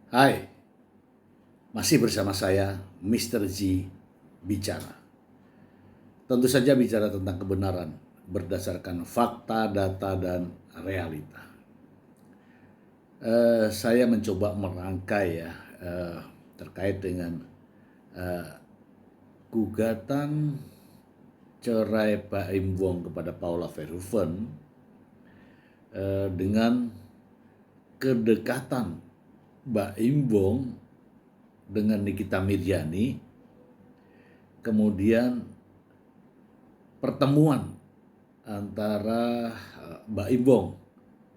Hai, masih bersama saya, Mr. G, bicara. Tentu saja bicara tentang kebenaran berdasarkan fakta, data, dan realita. Saya mencoba merangkai terkait dengan gugatan cerai Pak Im Wong kepada Paula Verhoeven dengan kedekatan Mbak Im Wong dengan Nikita Mirzani, kemudian pertemuan antara Mbak Im Wong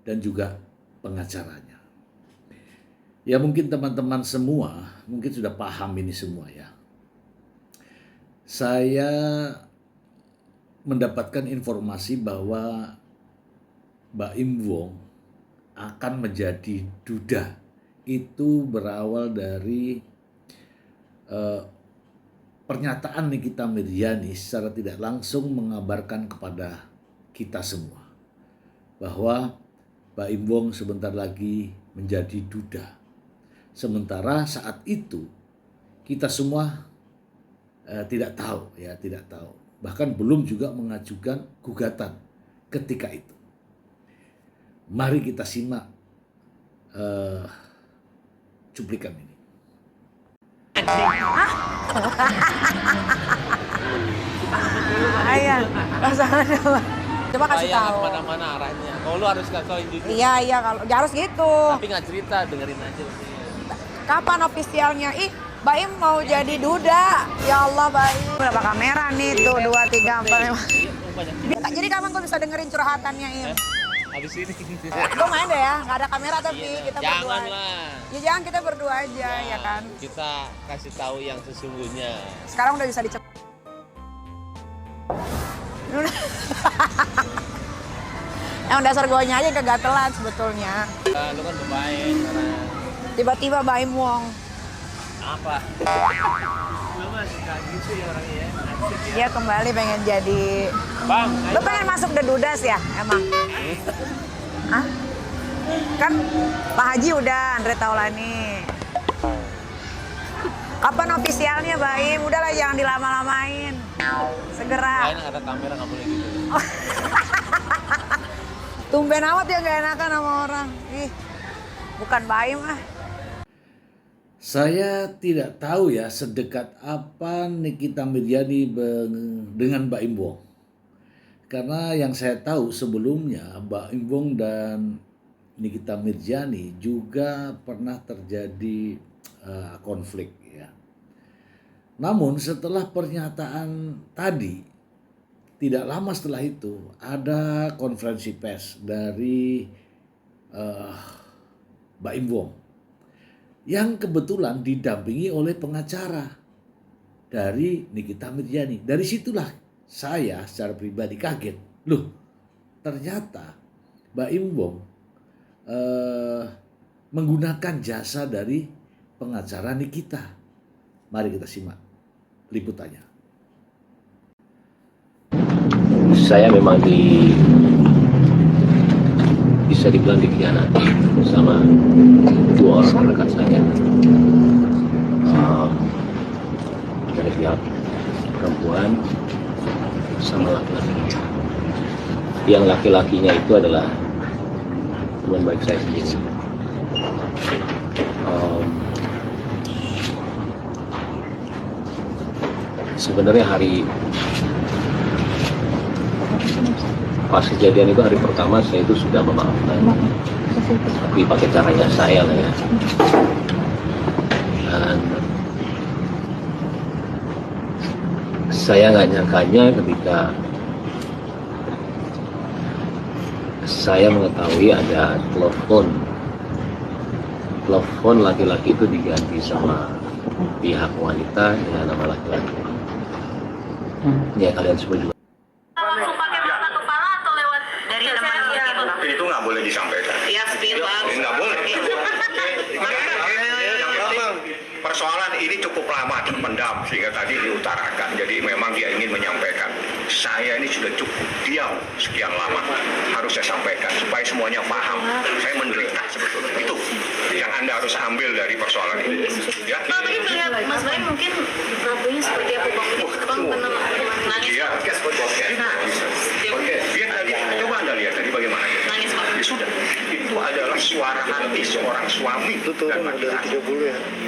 dan juga pengacaranya. Ya mungkin teman-teman semua mungkin sudah paham ini semua ya. Saya mendapatkan informasi bahwa Mbak Im Wong akan menjadi duda. Itu berawal dari pernyataan Nikita Mirzani secara tidak langsung mengabarkan kepada kita semua bahwa Mbak Im Wong sebentar lagi menjadi duda. Sementara saat itu kita semua tidak tahu. Bahkan belum juga mengajukan gugatan ketika itu. Mari kita simak cuplikan ini. Iya, pasangan dulu. Coba kasih tahu. Kemana-mana arahnya. Kalau lu harus kasihin jujur. Iya, kalau harus gitu. Tapi nggak cerita, dengerin aja. Kapan ofisialnya? Mbak Im mau jadi duda. Ya Allah, Mbak Im. Berapa kamera nih? Tuh, 2, 3, 4, 5. Jadi kapan gue bisa dengerin curhatannya, Im? Habis ini. Gue main deh ya, nggak ada kamera tapi kita berdua. Jangan lah. Ya jangan, kita berdua aja, ya kan? Kita kasih tahu yang sesungguhnya. Sekarang udah bisa dicek. Yang dasar gonya aja kegatelan sebetulnya. Lu kan bermain karena Tiba-tiba Mbak Im Wong. apa? Lu masih kayak gitu ya orangnya ya. Dia kembali pengen jadi. Bang, Lu pengen masuk The Dudas ya emang? Hah? Kan Pak Haji udah, Andre Taulani. Kapan ofisialnya Mbak Im? Udahlah jangan dilama-lamain. Segera. enak ada kamera nggak boleh gitu. Tumben amat ya gak enakan sama orang. Ih, bukan Mbak Im ah. Saya tidak tahu ya sedekat apa Nikita Mirzani dengan Mbak Im Wong. Karena yang saya tahu sebelumnya Mbak Im Wong dan Nikita Mirzani juga pernah terjadi konflik ya. Namun setelah pernyataan tadi, tidak lama setelah itu ada konferensi pers dari Mbak Im Wong yang kebetulan didampingi oleh pengacara dari Nikita Mirzani. Dari situlah saya secara pribadi kaget. Loh, ternyata Mbak Im Wong menggunakan jasa dari pengacara Nikita. Mari kita simak liputannya. Saya memang bisa dibilang dikhianati sama dua orang rekan saya dari pihak perempuan sama laki-laki. Yang laki-lakinya itu adalah teman baik saya sendiri. Sebenarnya pas kejadian itu hari pertama saya itu sudah memaafkan, tapi pakai caranya saya lah ya. Dan saya nggak nyangkanya ketika saya mengetahui ada telepon laki-laki itu diganti sama pihak wanita dengan nama laki-laki. Ya kalian semua juga. Itu nggak boleh disampaikan. Ya, Nggak boleh. Yang penting persoalan ini cukup lama terpendam sehingga tadi diutarakan. Jadi memang dia ingin menyampaikan. Saya ini sudah cukup diam sekian lama. Harus saya sampaikan supaya semuanya paham. Saya menderita sebetulnya. Itu yang Anda harus ambil dari persoalan ini. Ya. Tapi melihat Mas Baim mungkin Prabowo seperti apa Bang? Bang pernah nangis. Iya, dia tadi, coba Anda lihat tadi bagaimana. Nangis Bang. Ya sudah, itu adalah suara hati seorang suami dan laki-laki.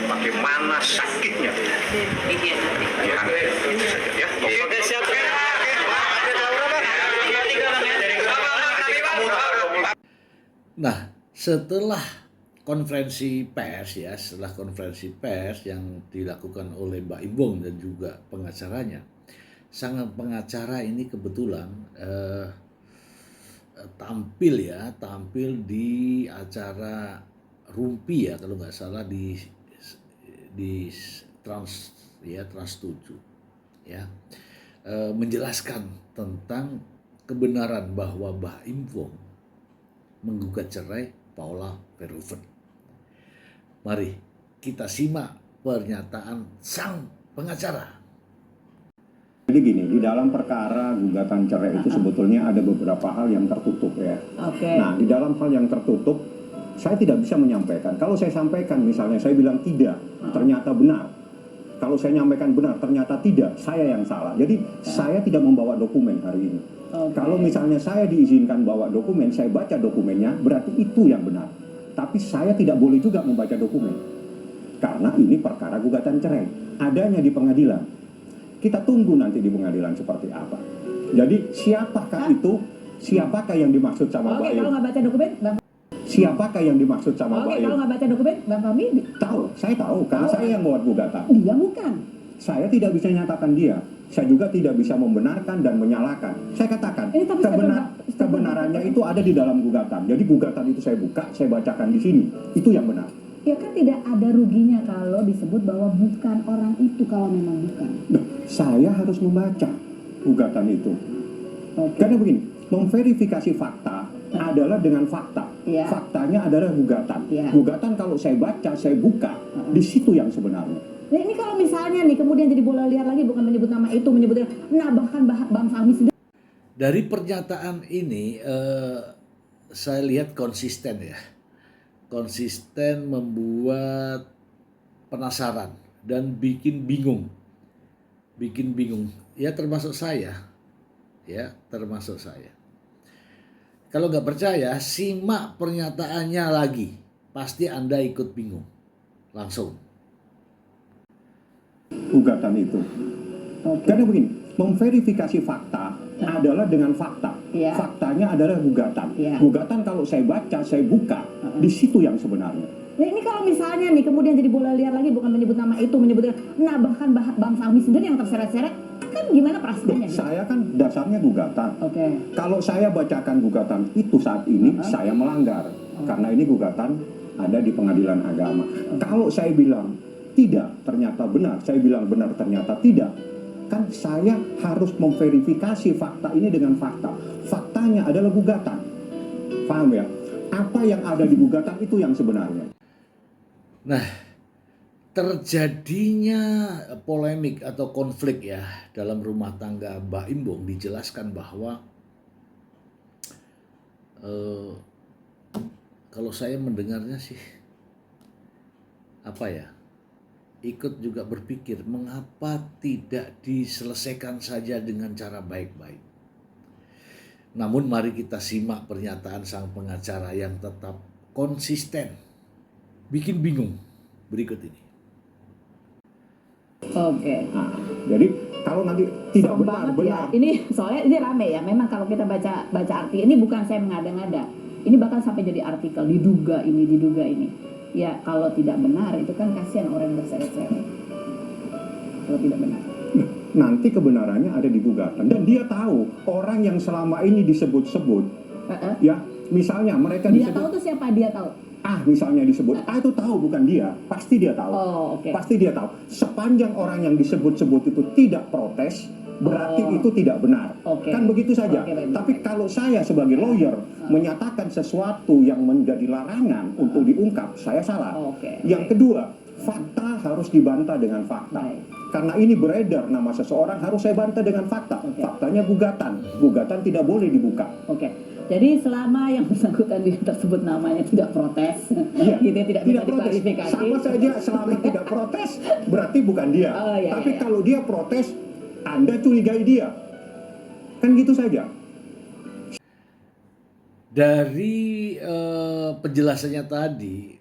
Bagaimana sakitnya. Iya. Ya, itu saja ya. Oke, siap. Nah, setelah konferensi pers ya, setelah konferensi pers yang dilakukan oleh Mbak Imbong dan juga pengacaranya, sang pengacara ini kebetulan tampil di acara Rumpi ya kalau nggak salah di Trans 7 ya, menjelaskan tentang kebenaran bahwa Mbak Imbong menggugat cerai Paula Verhoeven. Mari kita simak pernyataan sang pengacara. Jadi gini, di dalam perkara gugatan cerai itu sebetulnya ada beberapa hal yang tertutup ya. Nah, di dalam hal yang tertutup, saya tidak bisa menyampaikan. Kalau saya sampaikan misalnya, saya bilang tidak, ternyata benar. Kalau saya nyampaikan benar, ternyata tidak, saya yang salah. Jadi saya tidak membawa dokumen hari ini. Kalau misalnya saya diizinkan bawa dokumen, saya baca dokumennya, berarti itu yang benar. Tapi saya tidak boleh juga membaca dokumen. Karena ini perkara gugatan cerai. Adanya di pengadilan. Kita tunggu nanti di pengadilan seperti apa. Jadi siapakah itu? Siapakah yang dimaksud sama Mbak Im? Kalau nggak baca dokumen, Bang. Siapakah yang dimaksud sama Mbak Im? Kalau nggak baca dokumen, Bang Fahmi Tahu, saya tahu. Karena saya yang membuat gugatan. dia bukan. Saya tidak bisa nyatakan dia. Saya juga tidak bisa membenarkan dan menyalahkan. Saya katakan, Tapi kebenarannya itu ada di dalam gugatan. Jadi gugatan itu saya buka, saya bacakan di sini. Itu yang benar. Ya kan tidak ada ruginya kalau disebut bahwa bukan orang itu kalau memang bukan. Nah, saya harus membaca gugatan itu. Karena begini, memverifikasi fakta adalah dengan fakta. Ya. Faktanya adalah gugatan. Ya. Gugatan kalau saya baca, saya buka, di situ yang sebenarnya. Nah, ini kalau misalnya nih kemudian jadi bola liar lagi, bukan menyebut nama itu, menyebutnya, nah bahkan Bang Fahmi sendiri. Dari pernyataan ini saya lihat konsisten ya. Konsisten membuat penasaran dan bikin bingung. Bikin bingung. Ya termasuk saya. Ya, termasuk saya. Kalau nggak percaya, simak pernyataannya lagi. Pasti Anda ikut bingung. Langsung. Gugatan itu. Karena begini, memverifikasi fakta adalah dengan fakta. Ya. Faktanya adalah gugatan. Ya. Gugatan kalau saya baca, saya buka, di situ yang sebenarnya. Nah, ini kalau misalnya nih kemudian jadi bola liar lagi, bukan menyebut nama itu, menyebutnya, nah bahkan Bang Fahmi sendiri yang terseret-seret, kan gimana perasaannya? Saya kan dasarnya gugatan. Oke. Kalau saya bacakan gugatan itu saat ini, saya melanggar. Karena ini gugatan ada di pengadilan agama. Kalau saya bilang tidak, ternyata benar. Saya bilang benar, ternyata tidak. Kan saya harus memverifikasi fakta ini dengan fakta. Faktanya adalah gugatan. Paham ya? Apa yang ada di gugatan itu yang sebenarnya. Nah, terjadinya polemik atau konflik ya dalam rumah tangga Mbak Imbong dijelaskan bahwa kalau saya mendengarnya sih apa ya, ikut juga berpikir mengapa tidak diselesaikan saja dengan cara baik-baik. Namun mari kita simak pernyataan sang pengacara yang tetap konsisten, bikin bingung berikut ini. Oke. Nah, jadi kalau nanti tidak Serem benar, banget benar. ya. Ini soalnya ini rame ya. Memang kalau kita baca artikel ini bukan saya mengada-ngada. Ini bahkan sampai jadi artikel diduga ini. Ya kalau tidak benar itu kan kasihan orang yang berseret-seret. Kalau tidak benar. Nanti kebenarannya ada di gugatan dan dia tahu orang yang selama ini disebut-sebut, ya misalnya mereka Dia disebut, tahu tuh siapa dia tahu. misalnya disebut, itu tahu bukan dia, pasti dia tahu. Oh, oke. Pasti dia tahu. Sepanjang orang yang disebut-sebut itu tidak protes, berarti itu tidak benar. Oke. Kan begitu saja. Oke, baik. Tapi kalau saya sebagai lawyer menyatakan sesuatu yang menjadi larangan untuk diungkap, saya salah. Oke. Yang kedua, fakta harus dibantah dengan fakta. Baik. Karena ini beredar nama seseorang, harus saya bantah dengan fakta. Oke. Faktanya gugatan. Gugatan tidak boleh dibuka. Oke. Jadi selama yang bersangkutan tersebut namanya tidak protes, Iya. gitu ya, tidak bisa protes. diklarifikasi. Sama saja selama tidak protes berarti bukan dia. Oh, iya, Tapi iya. kalau dia protes, Anda curigai dia. Kan gitu saja. Dari penjelasannya tadi,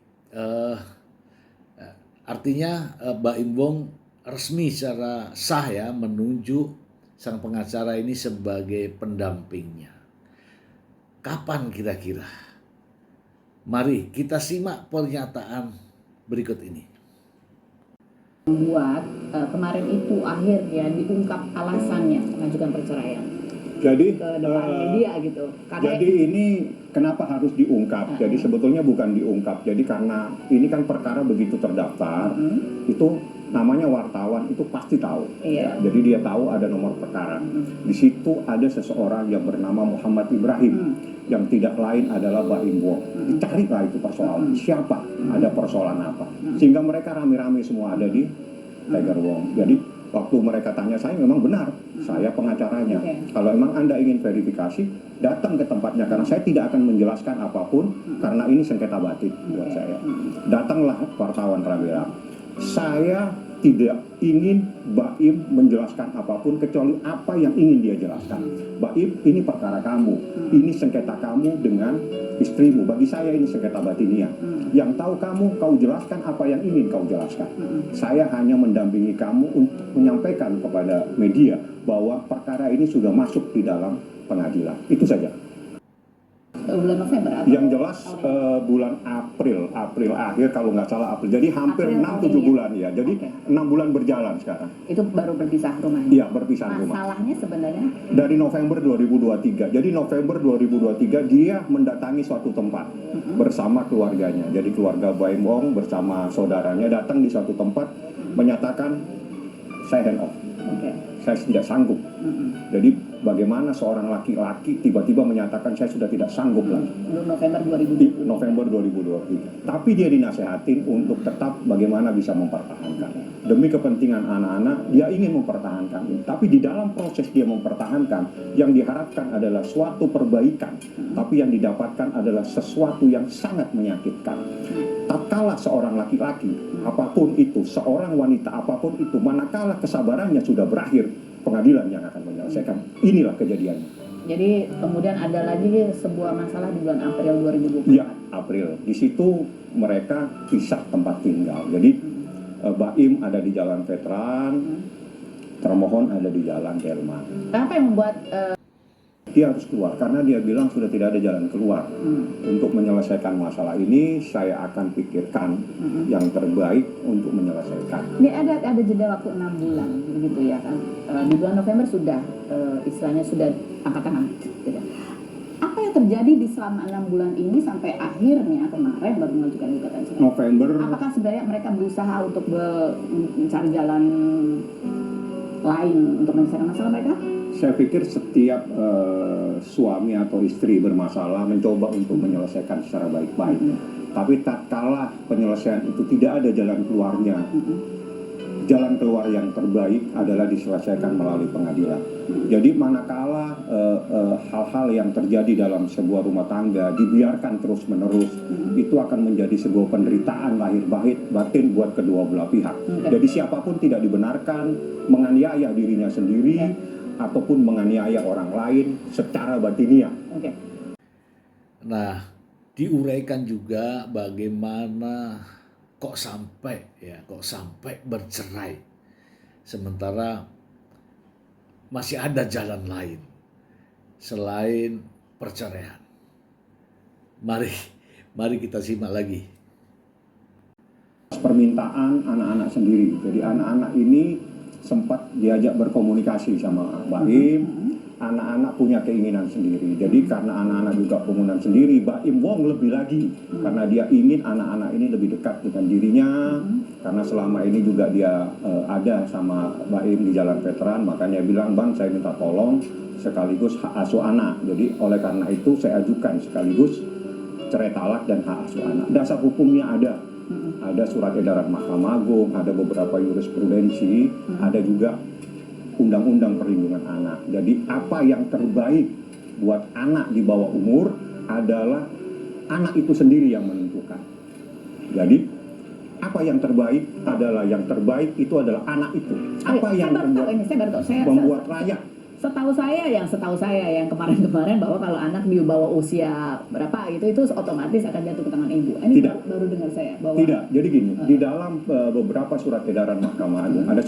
artinya Mbak Imbong resmi secara sah ya menunjuk sang pengacara ini sebagai pendampingnya. Kapan kira-kira? Mari kita simak pernyataan berikut ini. Membuat kemarin itu akhirnya diungkap alasannya mengajukan perceraian Jadi ke depan media gitu. Karena Jadi ini kenapa harus diungkap? Jadi sebetulnya bukan diungkap. Jadi karena ini kan perkara begitu terdaftar, itu namanya wartawan itu pasti tahu. Iya. Jadi dia tahu ada nomor perkara. Di situ ada seseorang yang bernama Muhammad Ibrahim, yang tidak lain adalah Baim Wong. Dicarilah itu persoalan. Siapa? Ada persoalan apa? Sehingga mereka rame-rame semua ada di Tiger Wong. Jadi waktu mereka tanya saya, memang benar, saya pengacaranya. Kalau memang Anda ingin verifikasi, datang ke tempatnya, karena saya tidak akan menjelaskan apapun, karena ini sengketa batin buat saya. Datanglah wartawan rame-rame. Saya tidak ingin Baim menjelaskan apapun kecuali apa yang ingin dia jelaskan. Baim, ini perkara kamu, ini sengketa kamu dengan istrimu. Bagi saya ini sengketa batinia. Yang tahu kamu, kau jelaskan apa yang ingin kau jelaskan. Saya hanya mendampingi kamu untuk menyampaikan kepada media bahwa perkara ini sudah masuk di dalam pengadilan. Itu saja. bulan November atau Yang jelas bulan April akhir kalau nggak salah April. Jadi hampir April 6-7 tahun ini. bulan ya. Jadi Oke. 6 bulan berjalan sekarang. itu baru berpisah rumahnya. Iya, berpisah rumah. Masalahnya sebenarnya Dari November 2023. Jadi November 2023 dia mendatangi suatu tempat bersama keluarganya. Jadi keluarga Baim Wong bersama saudaranya datang di suatu tempat menyatakan saya hand off. oke. Saya tidak sanggup. Jadi bagaimana seorang laki-laki tiba-tiba menyatakan saya sudah tidak sanggup lagi. Belum November Di 2020. November 2023. Tapi dia dinasehatin untuk tetap bagaimana bisa mempertahankan. Demi kepentingan anak-anak, dia ingin mempertahankan. Tapi di dalam proses dia mempertahankan, yang diharapkan adalah suatu perbaikan. Tapi yang didapatkan adalah sesuatu yang sangat menyakitkan. Tatkala seorang laki-laki, apapun itu, seorang wanita, apapun itu, manakala kesabarannya sudah berakhir, pengadilan yang akan menyelesaikan. Inilah kejadiannya. Jadi kemudian ada lagi sebuah masalah di bulan April 2024. Iya, April. Di situ mereka pisah tempat tinggal. Jadi Baim ada di Jalan Veteran, termohon ada di Jalan Delman. Apa yang membuat Dia harus keluar karena dia bilang sudah tidak ada jalan keluar. Untuk menyelesaikan masalah ini, saya akan pikirkan yang terbaik untuk menyelesaikan. ini ada jeda waktu 6 bulan begitu ya kan? Di bulan November sudah istilahnya sudah angkat tangan. Gitu. Apa yang terjadi di selama 6 bulan ini sampai akhirnya kemarin baru mengajukan gugatan cerai? November, Apakah sebenarnya mereka berusaha untuk mencari jalan lain untuk menyelesaikan masalah mereka? saya pikir setiap suami atau istri bermasalah mencoba untuk menyelesaikan secara baik-baik. Tapi tatkala penyelesaian itu tidak ada jalan keluarnya, jalan keluar yang terbaik adalah diselesaikan melalui pengadilan. Jadi manakala hal-hal yang terjadi dalam sebuah rumah tangga dibiarkan terus-menerus, itu akan menjadi sebuah penderitaan lahir batin buat kedua belah pihak. Jadi siapapun tidak dibenarkan menganiaya dirinya sendiri ataupun menganiaya orang lain secara batiniah. Oke. Nah, diuraikan juga bagaimana kok sampai bercerai sementara masih ada jalan lain selain perceraian. Mari kita simak lagi. Permintaan anak-anak sendiri. Jadi anak-anak ini sempat diajak berkomunikasi sama Baim. Anak-anak punya keinginan sendiri. Jadi karena anak-anak juga keinginan sendiri, Baim Wong lebih lagi karena dia ingin anak-anak ini lebih dekat dengan dirinya. Karena selama ini juga dia ada sama Baim di Jalan Veteran, makanya bilang, "Bang, saya minta tolong sekaligus hak asuh anak." Jadi oleh karena itu saya ajukan sekaligus cerai talak dan hak asuh anak. Dasar hukumnya ada surat edaran Mahkamah Agung, ada beberapa jurisprudensi, ada juga undang-undang perlindungan anak. Jadi apa yang terbaik buat anak di bawah umur adalah anak itu sendiri yang menentukan. Jadi apa yang terbaik adalah yang terbaik itu adalah anak itu. Apa yang membuat layak. Setahu saya yang kemarin-kemarin bahwa kalau anak di bawah usia berapa gitu itu otomatis akan jatuh ke tangan ibu. Ini Tidak. baru dengar saya bahwa Tidak. Jadi gini, di dalam beberapa surat edaran Mahkamah Agung, ada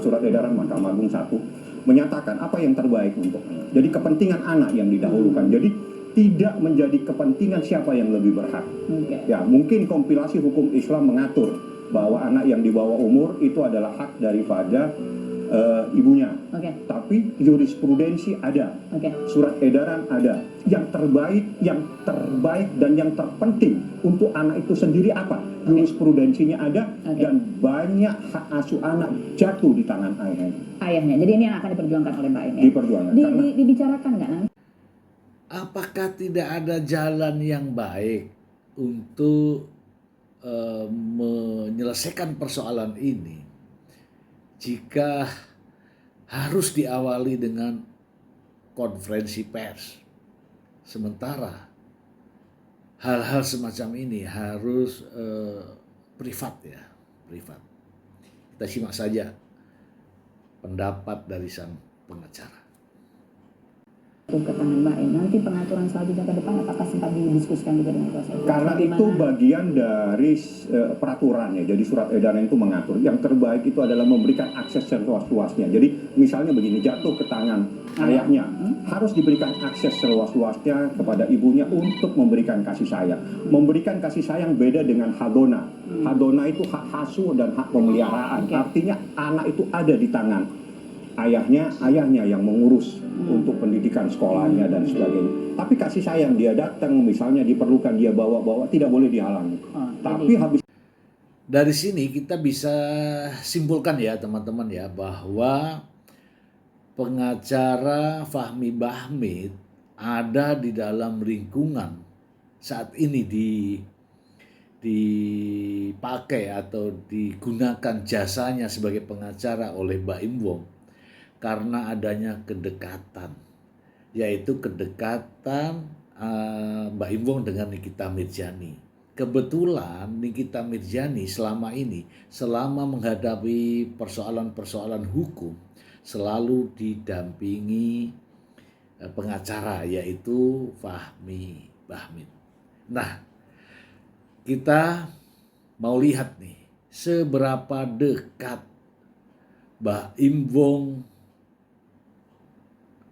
surat edaran Mahkamah Agung 1 menyatakan apa yang terbaik untuk anak. Jadi kepentingan anak yang didahulukan. Jadi tidak menjadi kepentingan siapa yang lebih berhak. Okay. Ya, mungkin kompilasi hukum Islam mengatur bahwa anak yang di bawah umur itu adalah hak daripada ibunya. Okay. Tapi jurisprudensi ada. Okay. Surat edaran ada. Yang terbaik dan yang terpenting untuk anak itu sendiri apa? Jurisprudensinya ada. Okay. Dan banyak hak asuh anak jatuh di tangan ayahnya. Jadi ini yang akan diperjuangkan oleh Mbak Im ya? Diperjuangkan. Dibicarakan nggak nanti? Apakah tidak ada jalan yang baik untuk menyelesaikan persoalan ini jika harus diawali dengan konferensi pers? Sementara hal-hal semacam ini harus privat ya, privat. Kita simak saja pendapat dari sang pengacara. Ke tangan Mbak Im. Nanti pengaturan selanjutnya ke depan apakah sempat didiskusikan juga dengan kuasa hukum? Karena itu bagian dari peraturannya. Jadi surat edaran itu mengatur. Yang terbaik itu adalah memberikan akses seluas-luasnya. Jadi misalnya begini, jatuh ke tangan ayahnya, harus diberikan akses seluas-luasnya kepada ibunya untuk memberikan kasih sayang. Memberikan kasih sayang beda dengan hadona. Hadona itu hak asuh dan hak pemeliharaan. Artinya anak itu ada di tangan ayahnya yang mengurus untuk pendidikan sekolahnya dan sebagainya. Tapi kasih sayang dia datang, misalnya diperlukan dia bawa-bawa, tidak boleh dihalangi. Tapi habis dari sini kita bisa simpulkan ya teman-teman ya, bahwa pengacara Fahmi Bahmid ada di dalam lingkungan saat ini dipakai atau digunakan jasanya sebagai pengacara oleh Mbak Im Wong karena adanya kedekatan, yaitu kedekatan Mbak Im Wong dengan Nikita Mirzani. Kebetulan Nikita Mirzani selama menghadapi persoalan-persoalan hukum selalu didampingi pengacara, yaitu Fahmi Bahmid. Nah, kita mau lihat nih seberapa dekat Mbak Im Wong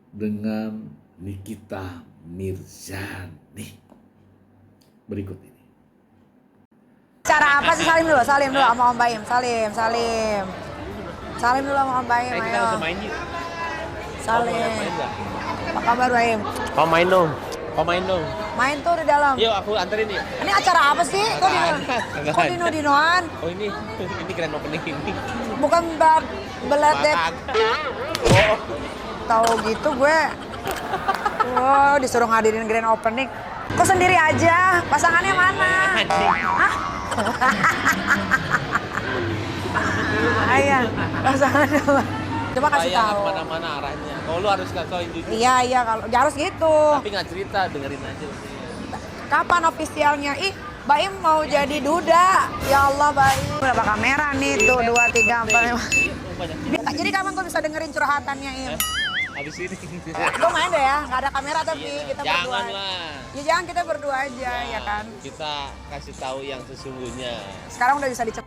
dengan Nikita Mirzani. Berikut ini. Cara apa sih? Salim dulu sama Om Baim. Salim dulu sama Om Baim, Kita ayo. langsung main yuk. Salim. Apa kabar Baim? Kau main dong. Main tuh di dalam. Yuk aku anterin yuk. Ini acara apa sih? Kok dino-dinoan? Oh ini grand opening ini. Bukan beledek. Oh. Tahu gitu gue. Wow, disuruh ngadirin grand opening. Kok sendiri aja? Pasangannya mana? Hah? Ayah, pasangannya mana? Coba kasih tahu. Mana-mana arahnya. Kalau lu harus kasih jujur. Iya, kalau harus gitu. Tapi nggak cerita, dengerin aja. Kapan ofisialnya? Mbak Im mau jadi duda. Ya Allah, Mbak Im. Berapa kamera nih? Tuh, 2, 3, 4, 5. Jadi kapan gue bisa dengerin curhatannya, Im? Habis ini. Gue main deh ya, nggak ada kamera tapi kita berdua. Janganlah. Ya jangan, kita berdua aja, ya kan? Kita kasih tahu yang sesungguhnya. Sekarang udah bisa dicek.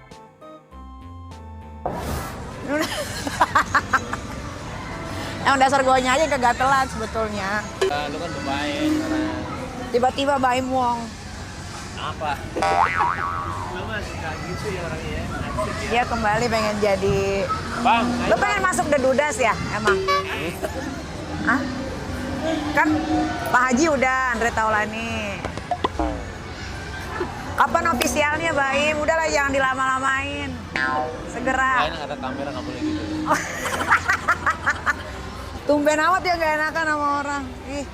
Emang dasar guanya aja yang kegatelan sebetulnya. Lu kan pemain karena Tiba-tiba Mbak Im Wong. apa? Lu mah suka gitu ya orangnya ya. Asik ya. Dia kembali pengen jadi. Bang, Lu pengen masuk The Dudas ya, emang? Hah? Kan Pak Haji udah, Andre Taulani. Kapan ofisialnya, Mbak Im? Udahlah, jangan dilama-lamain. Segera. enak ada kamera nggak boleh gitu. Tumben amat ya gak enakan sama orang. Ih,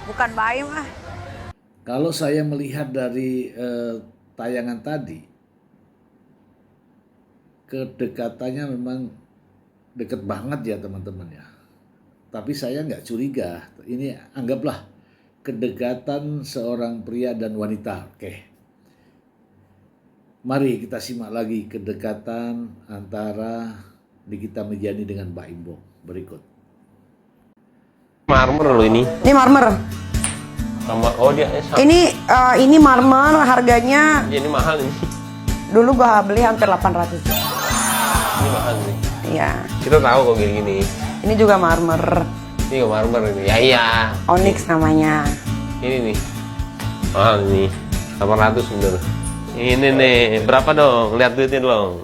bukan Mbak Im ah. Kalau saya melihat dari tayangan tadi, kedekatannya memang dekat banget ya teman-teman ya. tapi saya nggak curiga. Ini anggaplah kedekatan seorang pria dan wanita. Oke. Mari kita simak lagi kedekatan antara Nikita Mirzani dengan Mbak Imbong berikut. Marmer loh ini. Ini marmer. Sama dia sama. Ini marmer harganya Ya, ini mahal ini. dulu gua beli hampir 800 juta. Ini mahal nih. Iya. Kita tahu kok gini-gini. Ini juga marmer. Ini marmer ini. Ya iya. Onyx namanya. Ini nih. Mahal nih. 800 bener. Ini nih. Berapa dong? Lihat duitnya dong.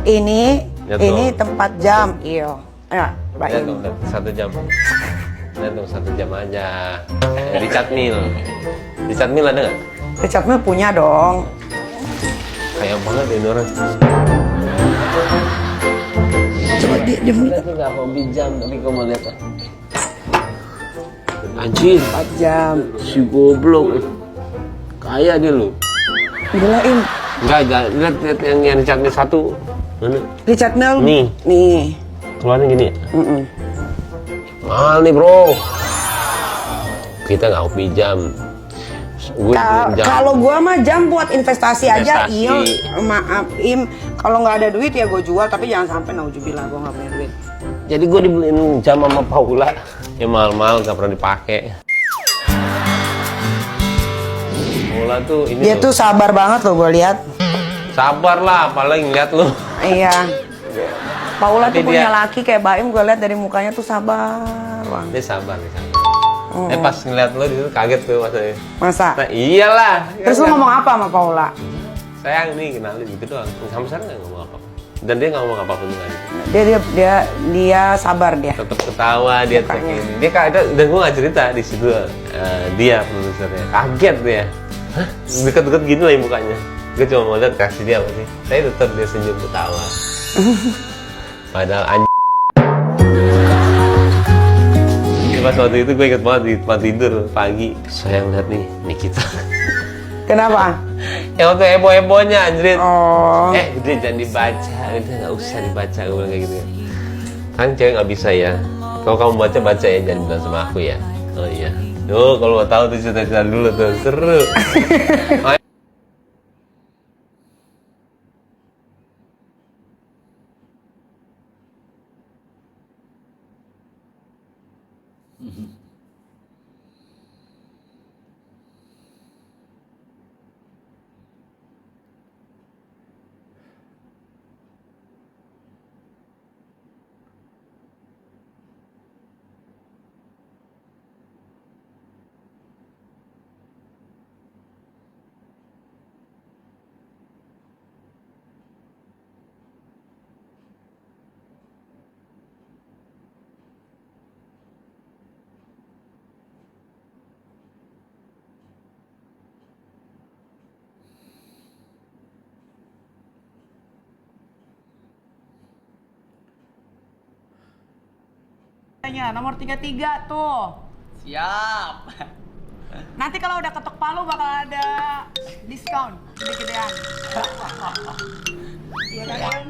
Ini Lihat dong. tempat jam. Iya. Ya, Mbak Lihat Im. dong, lihat. 1 jam. Lihat dong 1 jam aja. Richard Mille. Richard Mille ada nggak? Richard Mille punya dong. Kayak banget ini orang. Coba dia Kita tuh nggak hobi jam, tapi kau mau lihat kan? Anjir, 4 jam. si goblok. Kaya dia lu. Gila Im. Enggak, lihat yang Richard Mille 1. Mana? Richard Mille. Nih. Nih. Keluarnya gini ya? Mm-mm. Mahal nih bro. Kita nggak hobi jam. Kalau gua mah jam buat investasi aja. Investasi. Iya. Maaf Im. Kalau nggak ada duit ya gue jual. Tapi jangan sampai nauzubillah gua nggak punya duit. Jadi gue dibeliin jam sama Paula. Ya mahal-mahal nggak pernah dipakai. Paula tuh ini Dia tuh sabar banget loh gue lihat. sabar lah, apalagi ngeliat lu. Iya. Paula tuh Tapi punya dia- laki kayak Baim, gue lihat dari mukanya tuh sabar banget. Dia sabar. Pas ngeliat lu di situ kaget tuh masanya. Masa? Nah, iyalah. Terus lu ngomong apa sama Paula? Sayang nih kenalin gitu doang. Sampai sekarang nggak ngomong apa-apa. Dan dia nggak ngomong apapun lagi. Dia sabar dia. Tetap ketawa dia Mukanya. cekin. Dia kaget dan gue nggak cerita di situ. Dia produsernya kaget dia. Hah? Deket-deket gini lah mukanya. Gue cuma mau lihat kasih dia apa sih. Saya tetap dia senyum ketawa. Padahal pas waktu itu gue inget banget di tempat tidur pagi. Saya ngeliat nih Nikita. Kenapa? Yang waktu heboh-hebohnya anjrit. Oh. Udah jangan dibaca, udah nggak usah dibaca, gue bilang kayak gitu. Kan cewek nggak bisa ya. Kalau kamu baca ya, jangan bilang sama aku ya. Oh iya. Tuh kalau mau tahu tuh cerita-cerita dulu tuh seru. Nomor 33 tuh. Siap. Nanti kalau udah ketok palu bakal ada diskon gede-gedean. Iya kan?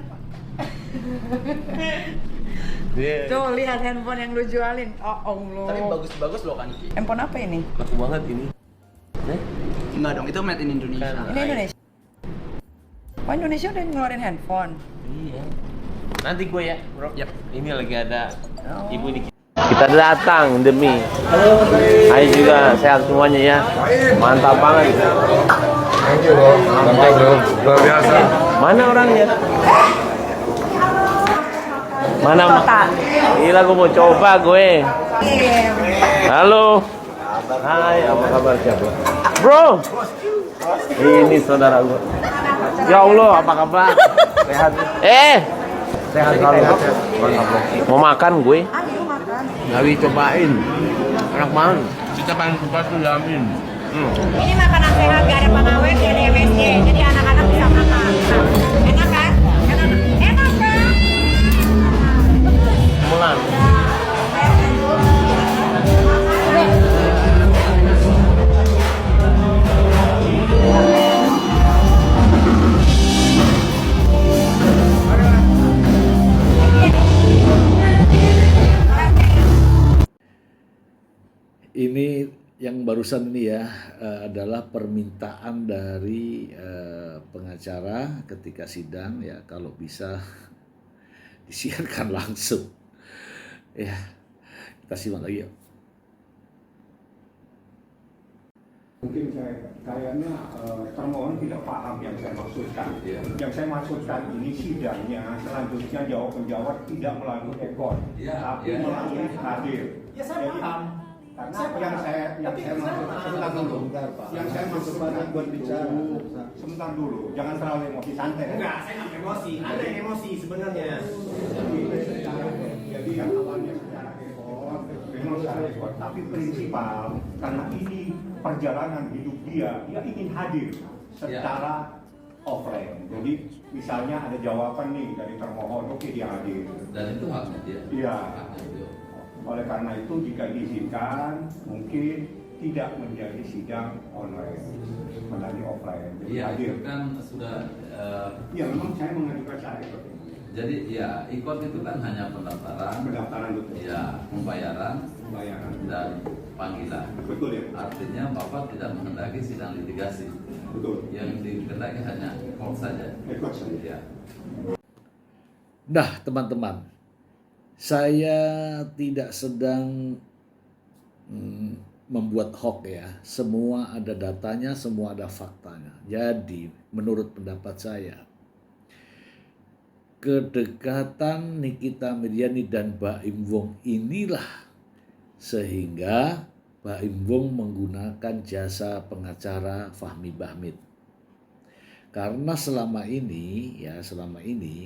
Tuh lihat handphone yang lu jualin. Oh Allah. Tapi bagus-bagus loh kan. Handphone apa ini? Laku banget ini. Enggak dong, itu made in Indonesia. Ini Indonesia. Oh Indonesia udah ngeluarin handphone. Iya. Nanti gue ya, bro. Yap. Ini lagi ada ibu Nikita. Kita datang demi. Ayo juga sehat semuanya ya. Mantap banget. Mantap bro, luar biasa. Mana orangnya? Mana? Gila gue mau coba gue. Halo. Hai, apa kabar siapa? Bro. Ini saudara gue. Ya Allah, apa kabar? Sehat. Sehat selalu. Mau makan gue? Nawi cobain. Enak banget. Kita paling suka tuh yamin. Ini makanan sehat, gak ada pengawet, gak ada MSG. Jadi anak-anak bisa makan. Enak kan? Enak kan? Mulan. barusan ini ya adalah permintaan dari pengacara ketika sidang ya, kalau bisa disiarkan langsung. Ya, kita simak lagi yuk. Mungkin kayaknya termohon tidak paham yang saya maksudkan. Yang saya maksudkan ini sidangnya selanjutnya jawab-menjawab tidak melalui ekor, tapi melalui hadir. Ya saya paham. Karena yang saya maksudkan berbicara sebentar dulu, jangan terlalu emosi, santai. Enggak, saya nggak emosi. Ada yang emosi sebenarnya. Jadi yang awalnya secara ekor, memang secara ekor, tapi prinsipal karena ini perjalanan hidup dia ingin hadir secara offline. Jadi misalnya ada jawaban nih dari termohon, oke dia hadir. Dan itu haknya dia. Iya. Oleh karena itu jika diizinkan mungkin tidak menjadi sidang online, menjadi offline. Jadi Iya, hadir. itu kan sudah. Ya memang saya mengajukan cara itu. Jadi ya ikut itu kan hanya pendaftaran, Betul. ya pembayaran dan panggilan. Betul ya. Artinya Bapak tidak menghendaki sidang litigasi. Betul. Yang dikehendaki hanya court saja. Ekor saja. Ya. Nah, teman-teman, saya tidak sedang membuat hoax ya. Semua ada datanya, semua ada faktanya. Jadi, menurut pendapat saya, kedekatan Nikita Mirzani dan Baim Wong inilah sehingga Baim Wong menggunakan jasa pengacara Fahmi Bahmit. Karena selama ini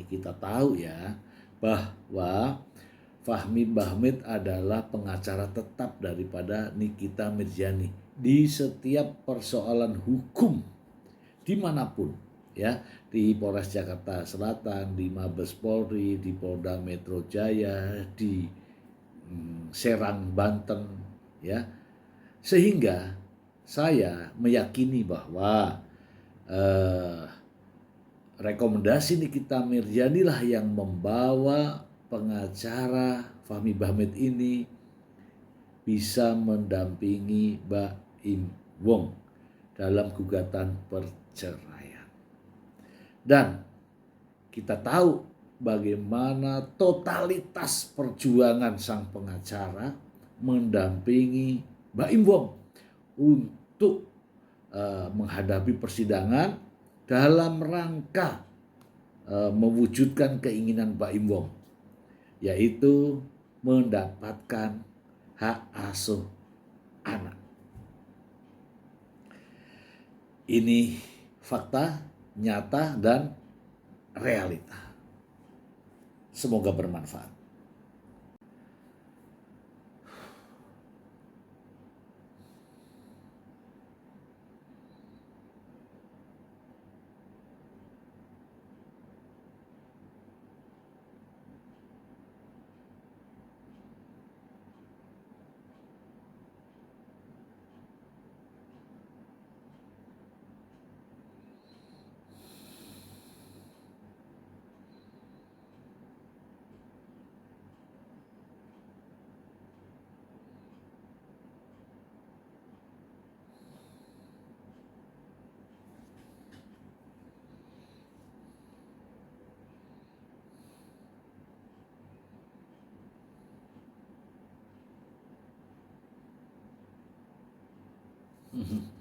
kita tahu ya bahwa Fahmi Bahmit adalah pengacara tetap daripada Nikita Mirzani di setiap persoalan hukum dimanapun ya, di Polres Jakarta Selatan, di Mabes Polri, di Polda Metro Jaya, di Serang Banten ya. Sehingga saya meyakini bahwa rekomendasi Nikita Mirzani lah yang membawa pengacara Fahmi Bahmit ini bisa mendampingi Baim Wong dalam gugatan perceraian. Dan kita tahu bagaimana totalitas perjuangan sang pengacara mendampingi Baim Wong untuk menghadapi persidangan dalam rangka mewujudkan keinginan Baim Wong, yaitu mendapatkan hak asuh anak. Ini fakta nyata dan realita. Semoga bermanfaat. Mm-hmm.